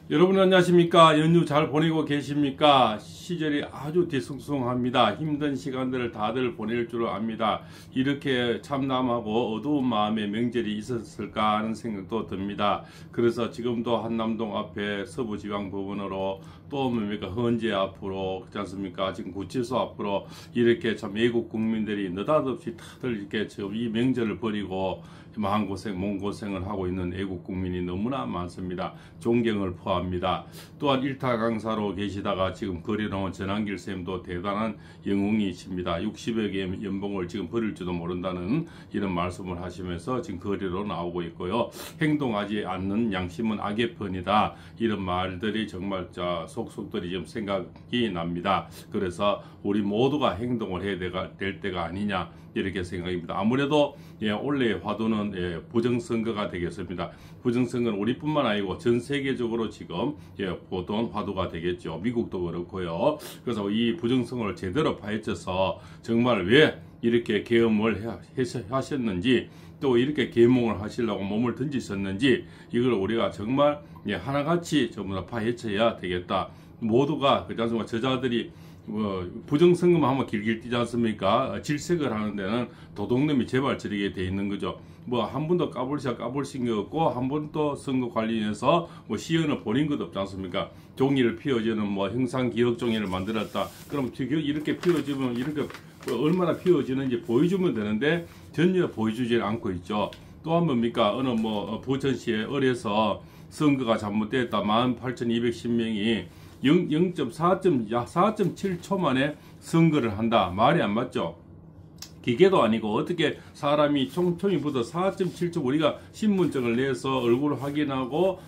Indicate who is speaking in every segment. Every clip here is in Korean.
Speaker 1: 여러분 안녕하십니까? 연휴 잘 보내고 계십니까? 시절이 아주 뒤숭숭합니다. 힘든 시간들을 다들 보낼 줄 압니다. 이렇게 참담하고 어두운 마음의 명절이 있었을까 하는 생각도 듭니다. 그래서 지금도 한남동 앞에 서부지방법원으로 또 뭡니까 헌재 앞으로 그렇지 않습니까? 지금 구치소 앞으로 이렇게 참 애국 국민들이 느닷없이 다들 이렇게 지금 이 명절을 버리고 마음고생, 몸고생을 하고 있는 애국 국민이 너무나 많습니다. 존경을 포함합니다. 또한 일타 강사로 계시다가 지금 거래놓은 전한길 쌤도 대단한 영웅이십니다. 60여 개의 연봉을 지금 버릴지도 모른다는 이런 말씀을 하시면서 지금 거래로 나오고 있고요. 행동하지 않는 양심은 악의 편이다. 이런 말들이 정말 속속들이 지금 생각이 납니다. 그래서 우리 모두가 행동을 해야 될 때가 아니냐 이렇게 생각입니다. 아무래도 올해의 화두는 부정선거가 되겠습니다. 부정선거는 우리뿐만 아니고 전 세계적으로 지금 보던 화두가 되겠죠. 미국도 그렇고요. 그래서 이 부정선거를 제대로 파헤쳐서 정말 왜 이렇게 계엄을 하셨는지 또 이렇게 계몽을 하시려고 몸을 던지셨는지 이걸 우리가 정말 하나같이 전부 다 파헤쳐야 되겠다. 모두가 그렇지 않습니까? 저자들이 부정선거만 하면 길길 뛰지 않습니까? 질색을 하는 데는 도둑놈이 제발 저리게 돼 있는 거죠. 한 번도 까불신 게 없고 한 번도 선거 관련해서 시연을 벌인 것도 없지 않습니까? 종이를 피워주는 형상 기억 종이를 만들었다. 그럼 이렇게 피워주면 이렇게 얼마나 피워지는지 보여주면 되는데 전혀 보여주지 않고 있죠. 또한 뭡니까? 어느 부천시에 을에서 선거가 잘못됐다. 18,210명이 4.7초 만에 선거를 한다. 말이 안 맞죠? 기계도 아니고 어떻게 사람이 총총이 붙어 4.7초 우리가 신분증을 내서 얼굴을 확인하고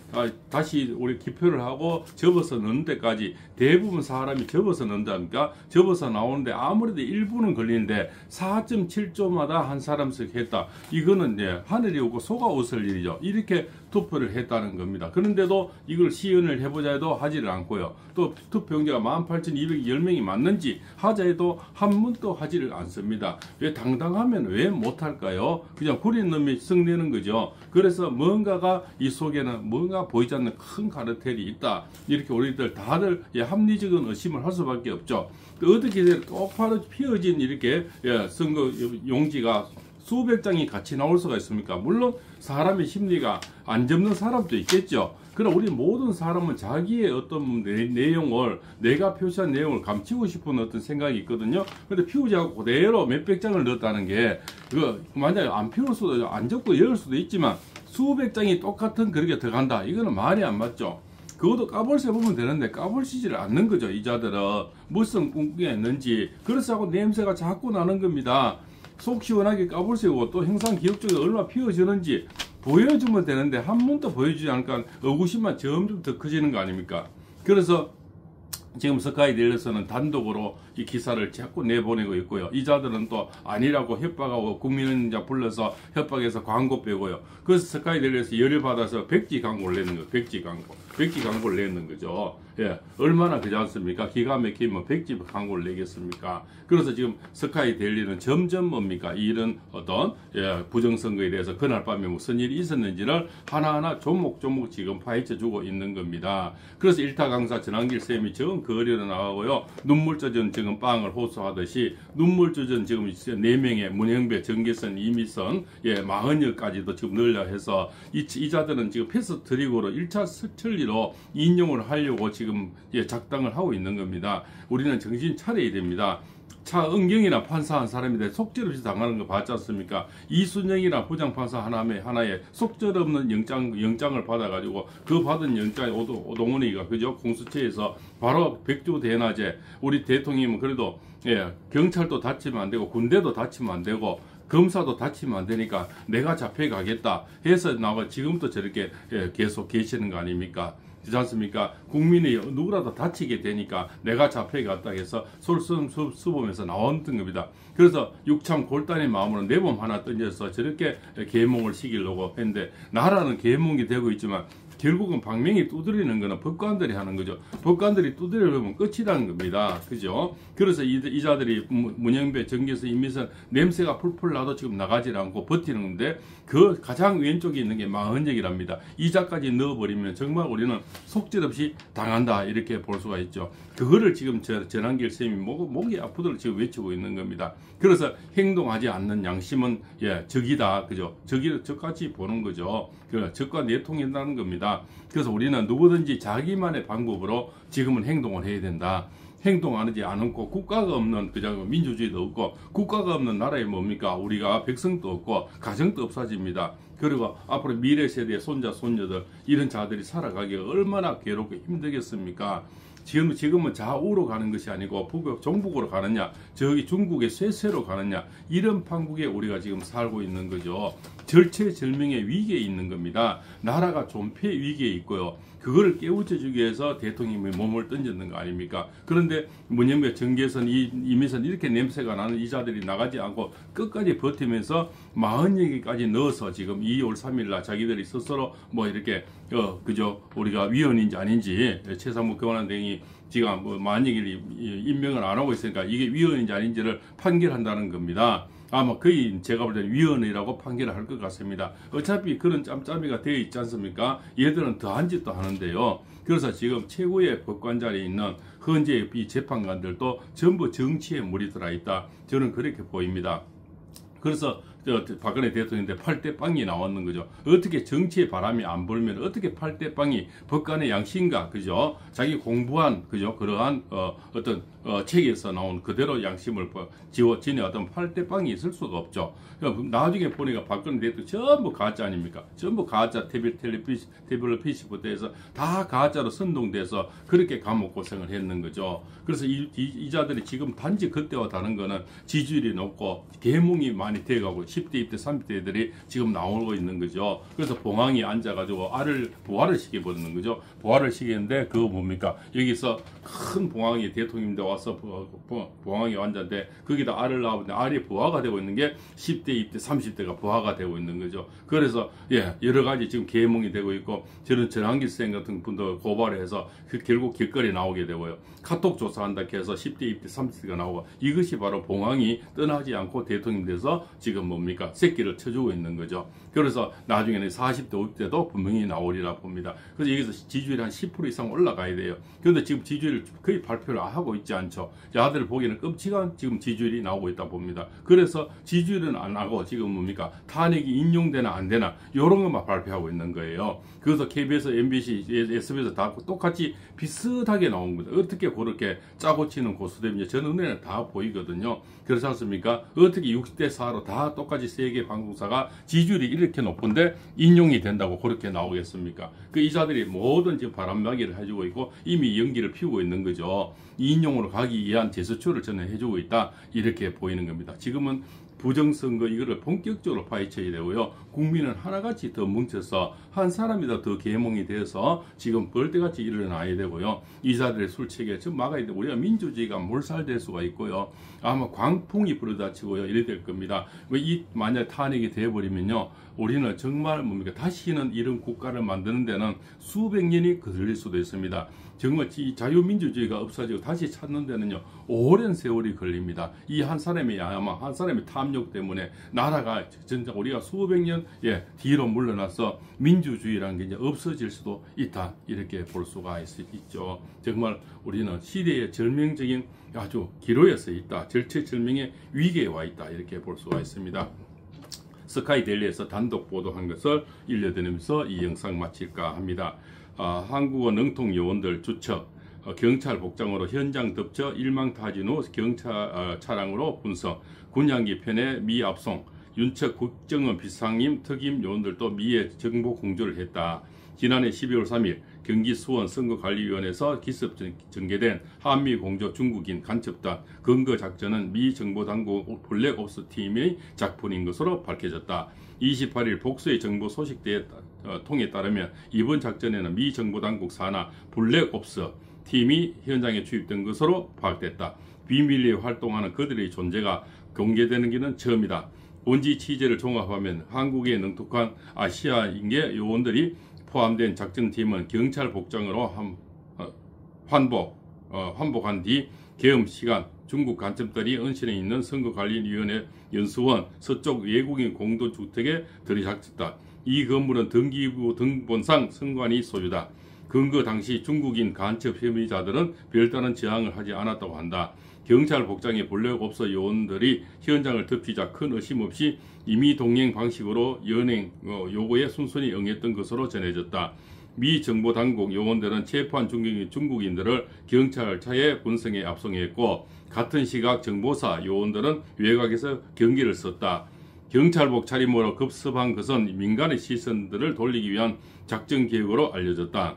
Speaker 1: 다시 우리 기표를 하고 접어서 넣는 데까지 대부분 사람이 접어서 넣는다니까 접어서 나오는데 아무래도 1분은 걸리는데 4.7초마다 한 사람씩 했다. 이거는 하늘이 오고 소가 웃을 일이죠. 이렇게 투표를 했다는 겁니다. 그런데도 이걸 시연을 해보자 해도 하지를 않고요. 또 투표용지가 18,210명이 맞는지 하자 해도 한 번도 하지를 않습니다. 왜 당당하면 왜 못할까요? 그냥 구린 놈이 성내는 거죠. 그래서 뭔가가 이 속에는 뭔가 보이지 않는 큰 카르텔이 있다. 이렇게 우리들 다들 합리적인 의심을 할 수밖에 없죠. 어떻게 똑바로 피어진 이렇게 선거 용지가 수백 장이 같이 나올 수가 있습니까? 물론 사람의 심리가 안 접는 사람도 있겠죠. 그러나 우리 모든 사람은 자기의 어떤 내용을 내가 표시한 내용을 감추고 싶은 어떤 생각이 있거든요. 근데 피우지 않고 그대로 몇백 장을 넣었다는 게 만약에 안 피울 수도 안 접고 열 수도 있지만 수백 장이 똑같은 그렇게 들어간다. 이거는 말이 안 맞죠. 그것도 까불새 보면 되는데 까불시지를 않는 거죠. 이 자들은 무슨 꿍꿍이 있는지 그래서 자꾸 냄새가 자꾸 나는 겁니다. 속 시원하게 까불새고 또 행상 기억 쪽에 얼마나 피어지는지 보여주면 되는데 한 번도 보여주지 않으니까 의구심만 점점 더 커지는 거 아닙니까? 그래서 지금 스카이데일에서는 단독으로 이 기사를 자꾸 내보내고 있고요. 이 자들은 또 아니라고 협박하고 국민은 불러서 협박해서 광고 빼고요. 그래서 스카이데일에서 열을 받아서 백지 광고를 내는 거예요. 백지 광고를 내는 거죠. 얼마나 그지 않습니까? 기가 막히면 백지 광고를 내겠습니까? 그래서 지금 스카이데일리는 점점 뭡니까? 이런 어떤 부정선거에 대해서 그날 밤에 무슨 일이 있었는지를 하나하나 조목조목 지금 파헤쳐주고 있는 겁니다. 그래서 일타 강사 전한길 쌤이 정 거리로 나가고요. 눈물 젖은 지금 빵을 호소하듯이 눈물 젖은 지금 4명의 문형배, 정계선, 이미선, 40여까지도 지금 늘려 해서 이 자들은 지금 패스트릭으로 1차 천리로 인용을 하려고 지금 작당을 하고 있는 겁니다. 우리는 정신 차려야 됩니다. 차은경이나 판사 한 사람인데 속절없이 당하는 거 봤지 않습니까? 이순영이나 부장판사 하나에 속절없는 영장을 받아가지고 그 받은 영장에 오동훈이가 그죠? 공수처에서 바로 백주 대낮에 우리 대통령은 그래도 경찰도 다치면 안 되고 군대도 다치면 안 되고 검사도 다치면 안 되니까 내가 잡혀가겠다 해서 나와 지금도 저렇게 계속 계시는 거 아닙니까? 그렇지 않습니까? 국민이 누구라도 다치게 되니까 내가 잡혀갔다 해서 솔선수범해서 나왔던 겁니다. 그래서 육참 골단의 마음으로 내범 하나 던져서 저렇게 계몽을 시키려고 했는데 나라는 계몽이 되고 있지만 결국은 방맹이 두드리는 거는 법관들이 하는 거죠. 법관들이 두드려보면 끝이라는 겁니다. 그죠? 그래서 이자들이 문영배, 정계선, 임미선 냄새가 풀풀 나도 지금 나가지 않고 버티는 건데 그 가장 왼쪽에 있는 게 마흔역이랍니다. 이자까지 넣어버리면 정말 우리는 속절없이 당한다 이렇게 볼 수가 있죠. 그거를 지금 전한길 쌤이 목이 아프도록 지금 외치고 있는 겁니다. 그래서 행동하지 않는 양심은 적이다. 그죠? 적같이 보는 거죠. 적과 내통한다는 겁니다. 그래서 우리는 누구든지 자기만의 방법으로 지금은 행동을 해야 된다. 행동하지 않고 국가가 없는 그냥 민주주의도 없고 국가가 없는 나라에 뭡니까? 우리가 백성도 없고 가정도 없어집니다. 그리고 앞으로 미래 세대의 손자 손녀들 이런 자들이 살아가기가 얼마나 괴롭고 힘들겠습니까? 지금은 좌우로 가는 것이 아니고 종북으로 가느냐, 저기 중국의 쇠쇠로 가느냐, 이런 판국에 우리가 지금 살고 있는 거죠. 절체절명의 위기에 있는 겁니다. 나라가 존폐 위기에 있고요. 그거를 깨우쳐주기 위해서 대통령이 몸을 던졌는 거 아닙니까? 그런데 문영배, 정계선, 이미선 이렇게 냄새가 나는 이자들이 나가지 않고 끝까지 버티면서 40여기까지 넣어서 지금 2월 3일날 자기들이 스스로 뭐 이렇게 그죠? 우리가 위헌인지 아닌지 최상무 경호원장이 지금 뭐 만약에 임명을 안 하고 있으니까 이게 위헌인지 아닌지를 판결한다는 겁니다. 아마 거의 제가 볼 때는 위헌이라고 판결을 할 것 같습니다. 어차피 그런 짬짬이가 되어 있지 않습니까? 얘들은 더한 짓도 하는데요. 그래서 지금 최고의 법관 자리에 있는 현재 이 재판관들도 전부 정치에 물이 들어있다. 저는 그렇게 보입니다. 그래서 박근혜 대통령인데 8대 빵이 나왔는 거죠. 어떻게 정치의 바람이 안 불면 어떻게 8대 빵이 법관의 양심과 그죠? 자기 공부한 그죠? 그러한 어떤 책에서 나온 그대로 양심을 지녀왔던 8대 빵이 있을 수가 없죠. 나중에 보니까 박근혜 대통령 전부 가짜 아닙니까? 전부 가짜 태블릿 PC부터 해서 다 가짜로 선동돼서 그렇게 감옥 고생을 했는 거죠. 그래서 이 자들이 지금 단지 그때와 다른 거는 지지율이 높고 계몽이 많이 돼가고 10대, 20대, 30대들이 지금 나오고 있는 거죠. 그래서 봉황이 앉아가지고 알을 부활을 시켜버리는 거죠. 부활을 시키는데 그거 뭡니까? 여기서 큰 봉황이 대통령인데 와서 봉황이 앉았는데 거기다 알을 낳았는데 알이 부화가 되고 있는 게 10대, 20대, 30대가 부화가 되고 있는 거죠. 그래서 여러 가지 지금 계몽이 되고 있고 저는 전한길 쌤 같은 분도 고발을 해서 결국 길거리 나오게 되고요. 카톡 조사한다 해서 10대, 20대, 30대가 나오고 이것이 바로 봉황이 떠나지 않고 대통령 돼서 지금 뭡니까? 새끼를 쳐주고 있는 거죠. 그래서 나중에는 40대, 50대도 분명히 나오리라 봅니다. 그래서 여기서 지지율이 한 10% 이상 올라가야 돼요. 그런데 지금 지지율을 거의 발표를 하고 있지 않죠. 야들 보기에는 끔찍한 지금 지지율이 나오고 있다 봅니다. 그래서 지지율은 안 하고 지금 뭡니까? 탄핵이 인용되나 안 되나 이런 것만 발표하고 있는 거예요. 그래서 KBS, MBC, SBS 다 똑같이 비슷하게 나온 겁니다. 어떻게 그렇게 짜고 치는 고수들인지 전 눈에는 다 보이거든요. 그렇지 않습니까? 어떻게 60대 4로 다 똑같이 세계 방송사가 지지율이 이렇게 높은데 인용이 된다고 그렇게 나오겠습니까? 그 이자들이 모든 지금 바람막이를 해주고 있고 이미 연기를 피우고 있는 거죠. 인용으로 가기 위한 제스처를 저는 해주고 있다 이렇게 보이는 겁니다. 지금은 부정선거 이거를 본격적으로 파헤쳐야 되고요. 국민은 하나같이 더 뭉쳐서 한 사람이 더 계몽이 돼서 지금 벌떼같이 일어나야 되고요. 이자들의 술책에 좀 막아야 되고 우리가 민주주의가 몰살될 수가 있고요. 아마 광풍이 불어닥치고요. 이래 될 겁니다. 만약 탄핵이 되어버리면요. 우리는 정말 뭡니까 다시는 이런 국가를 만드는 데는 수백 년이 걸릴 수도 있습니다. 정말 자유민주주의가 없어지고 다시 찾는 데는요 오랜 세월이 걸립니다. 이 한 사람이 아마 한 사람의 탐욕 때문에 나라가 진짜 우리가 수백 년 뒤로 물러나서 민주주의라는 게 이제 없어질 수도 있다 이렇게 볼 수가 있죠. 정말 우리는 시대의 절명적인 아주 기로에 서 있다. 절체절명의 위기에 와 있다 이렇게 볼 수가 있습니다. 스카이데일리에서 단독 보도한 것을 일러드리면서 이 영상 마칠까 합니다. 한국어 능통 요원들 주척 경찰 복장으로 현장 덮쳐 일망타진 후 경찰 차량으로 분석 군향기 편의 미 압송 윤척 국정원 비상임 특임 요원들도 미에 정보 공조를 했다. 지난해 12월 3일 경기 수원 선거관리위원회에서 기습 전개된 한미 공조 중국인 간첩단 근거 작전은 미 정보당국 블랙옵스 팀의 작품인 것으로 밝혀졌다. 28일 복수의 정보 소식대에 통에 따르면 이번 작전에는 미 정보당국 산하 블랙옵스 팀이 현장에 투입된 것으로 파악됐다. 비밀리에 활동하는 그들의 존재가 공개되는 것은 처음이다. 본지 취재를 종합하면 한국에 능숙한 아시아인계 요원들이 포함된 작전팀은 경찰 복장으로 환복한 뒤 계엄 시간 중국 간첩들이 은신해 있는 선거관리위원회 연수원 서쪽 외국인 공동주택에 들이닥쳤다. 이 건물은 등기부 등본상 선관위 소유다. 근거 당시 중국인 간첩 혐의자들은 별다른 저항을 하지 않았다고 한다. 경찰 복장에 블랙 옵스 요원들이 현장을 덮치자 큰 의심 없이 임의 동행 방식으로 연행 요구에 순순히 응했던 것으로 전해졌다. 미 정보당국 요원들은 체포한 중국인들을 경찰차에 분성에 압송했고 같은 시각 정보사 요원들은 외곽에서 경계를 섰다. 경찰복 차림으로 급습한 것은 민간의 시선들을 돌리기 위한 작전 계획으로 알려졌다.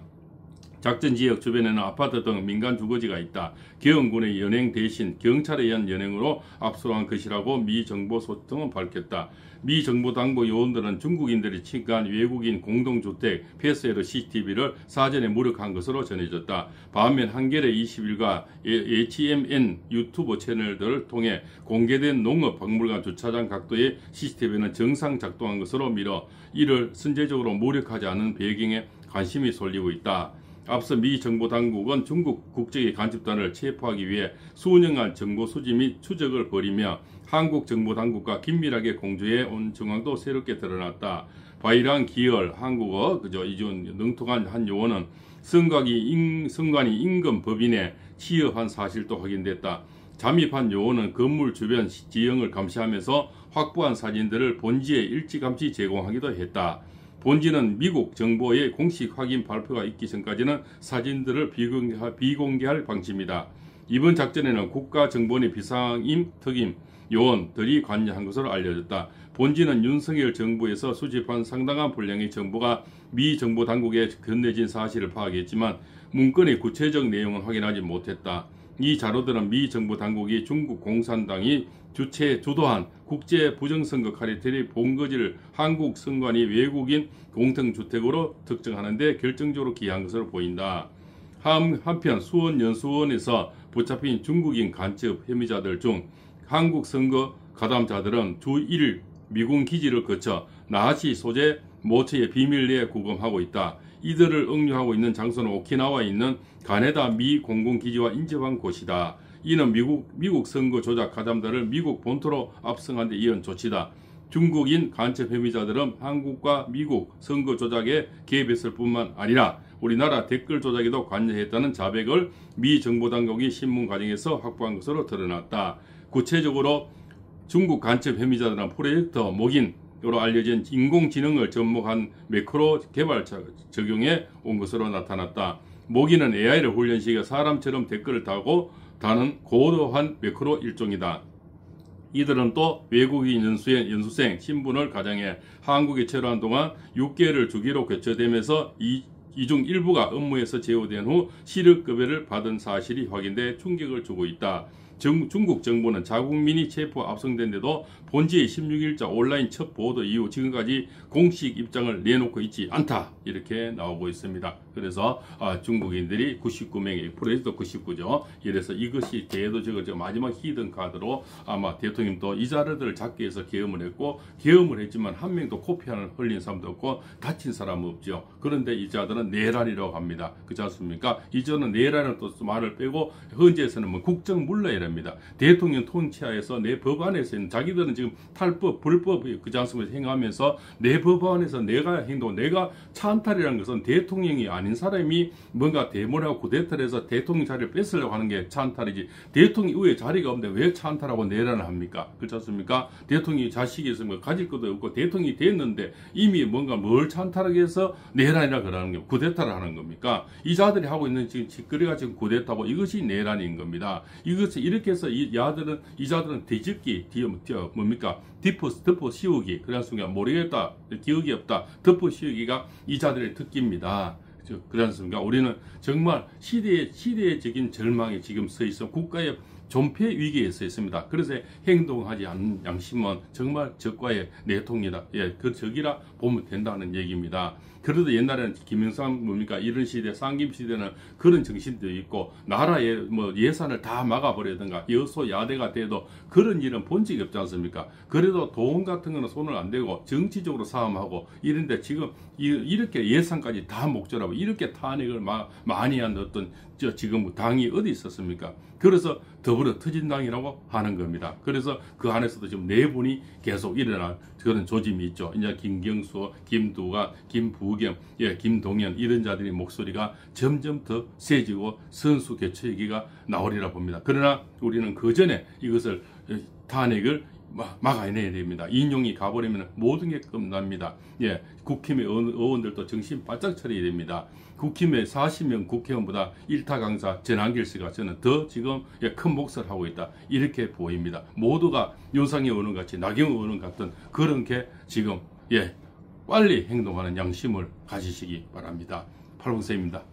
Speaker 1: 작전 지역 주변에는 아파트 등 민간 주거지가 있다. 계엄군의 연행 대신 경찰에 의한 연행으로 압수한 것이라고 미 정보소통은 밝혔다. 미 정보당국 요원들은 중국인들이 침입한 외국인 공동주택 패스에르 CCTV를 사전에 무력한 것으로 전해졌다. 반면 한겨레 20일과 HMN 유튜브 채널들을 통해 공개된 농업박물관 주차장 각도의 CCTV는 정상 작동한 것으로 미뤄 이를 선제적으로 무력하지 않은 배경에 관심이 쏠리고 있다. 앞서 미 정보당국은 중국 국적의 간첩단을 체포하기 위해 수년간 정보 수집 및 추적을 벌이며 한국 정보당국과 긴밀하게 공조해 온 정황도 새롭게 드러났다. 바이랑 기열 한국어 이준 능통한 한 요원은 선관위 임금 법인에 취업한 사실도 확인됐다. 잠입한 요원은 건물 주변 지형을 감시하면서 확보한 사진들을 본지에 일찌감치 제공하기도 했다. 본지는 미국 정보의 공식 확인 발표가 있기 전까지는 사진들을 비공개할 방침이다. 이번 작전에는 국가정보원의 비상임 특임 요원들이 관여한 것으로 알려졌다. 본지는 윤석열 정부에서 수집한 상당한 분량의 정보가 미 정보당국에 건네진 사실을 파악했지만 문건의 구체적 내용은 확인하지 못했다. 이 자료들은 미 정보당국이 중국 공산당이 주도한 국제 부정선거 카르텔의 본거지를 한국 선관위 외국인 공동주택으로 특정하는 데 결정적으로 기여한 것으로 보인다. 한편 수원연수원에서 붙잡힌 중국인 간첩 혐의자들 중 한국 선거 가담자들은 주 1일 미군 기지를 거쳐 나하시 소재 모처에 비밀 내에 구금하고 있다. 이들을 억류하고 있는 장소는 오키나와에 있는 가네다 미 공군기지와 인접한 곳이다. 이는 미국 선거 조작 가담자를 미국 본토로 압송한 데 이은 조치다. 중국인 간첩 혐의자들은 한국과 미국 선거 조작에 개입했을 뿐만 아니라 우리나라 댓글 조작에도 관여했다는 자백을 미 정보당국이 신문 과정에서 확보한 것으로 드러났다. 구체적으로 중국 간첩 혐의자들은 프로젝트 목인으로 알려진 인공지능을 접목한 매크로 개발 적용해 온 것으로 나타났다. 목인은 AI를 훈련시켜 사람처럼 댓글을 다는 고도한 매크로 일종이다. 이들은 또 외국인 연수생 신분을 가정해 한국에 체류한 동안 6개월을 주기로 교체되면서 이 중 일부가 업무에서 제어된 후 실업급여를 받은 사실이 확인돼 충격을 주고 있다. 중국 정부는 자국민이 체포 압송된데도 본지의 16일자 온라인 첫 보도 이후 지금까지 공식 입장을 내놓고 있지 않다 이렇게 나오고 있습니다. 그래서 중국인들이 99명의 프로젝트 99죠. 이래서 이것이 대도적으로 마지막 히든 카드로 아마 대통령도 이 자료들을 잡기 위해서 계엄을 했고 계엄을 했지만 한 명도 코피안을 흘린 사람도 없고 다친 사람은 없죠. 그런데 이 자들은 내란이라고 합니다. 그렇지 않습니까? 이전은 내란을 또 말을 빼고 현재에서는 뭐 국정문란이랍니다. 대통령 통치하에서 내 법안에서 있는 자기들은 지금 탈법, 불법 그지 않습니까? 행하면서 내 법안에서 내가 행동, 내가 찬탈이라는 것은 대통령이 아닌 사람이 뭔가 데모하고 쿠데타를 해서 대통령 자리를 뺏으려고 하는 게 찬탈이지. 대통령 의회 자리가 없는데 왜 찬탈하고 내란을 합니까? 그렇지 않습니까? 대통령이 자식이 있으면 가질 것도 없고 대통령이 됐는데 이미 뭔가 뭘 찬탈하기 위해서 내란이라 그러는 게 쿠데타를 하는 겁니까? 이 자들이 하고 있는 지금 짓거리가 지금 쿠데타고 이것이 내란인 겁니다. 이것을 이렇게 해서 이 자들은 뒤집기, 뭡니까? 덮어 씌우기. 그래서 모르겠다, 기억이 없다, 덮어 씌우기가 이 자들의 특기입니다. 그렇지 않습니까? 우리는 정말 시대적인 절망에 지금 서 있어 국가의 존폐 위기에 서 있습니다. 그래서 행동하지 않는 양심은 정말 적과의 내통이다. 그 적이라 보면 된다는 얘기입니다. 그래도 옛날에는 김영삼 뭡니까 이런 시대 쌍김 시대는 그런 정신도 있고 나라의 뭐 예산을 다 막아버리든가 여소야대가 돼도 그런 일은 본 적이 없지 않습니까? 그래도 돈 같은 거는 손을 안 대고 정치적으로 싸움하고 이런데 지금 이렇게 예산까지 다 목절하고 이렇게 탄핵을 많이 한 어떤 지금 당이 어디 있었습니까? 그래서 더불어 터진당이라고 하는 겁니다. 그래서 그 안에서도 지금 내분이 계속 일어난 그런 조짐이 있죠. 이제 김경수, 김두관, 김부겸, 김동연 이런 자들의 목소리가 점점 더 세지고 선수 교체 얘기가 나오리라 봅니다. 그러나 우리는 그 전에 이것을 탄핵을 막아내야 됩니다. 인용이 가버리면 모든 게 끝납니다. 국힘의 의원들도 정신 바짝 차려야 됩니다. 국힘의 40명 국회의원보다 일타 강사 전한길 씨가 저는 더 지금 큰 몫을 하고 있다. 이렇게 보입니다. 모두가 윤상현 의원 같이 나경원 의원 같은 그런 게 지금 빨리 행동하는 양심을 가지시기 바랍니다. 팔봉쌤입니다.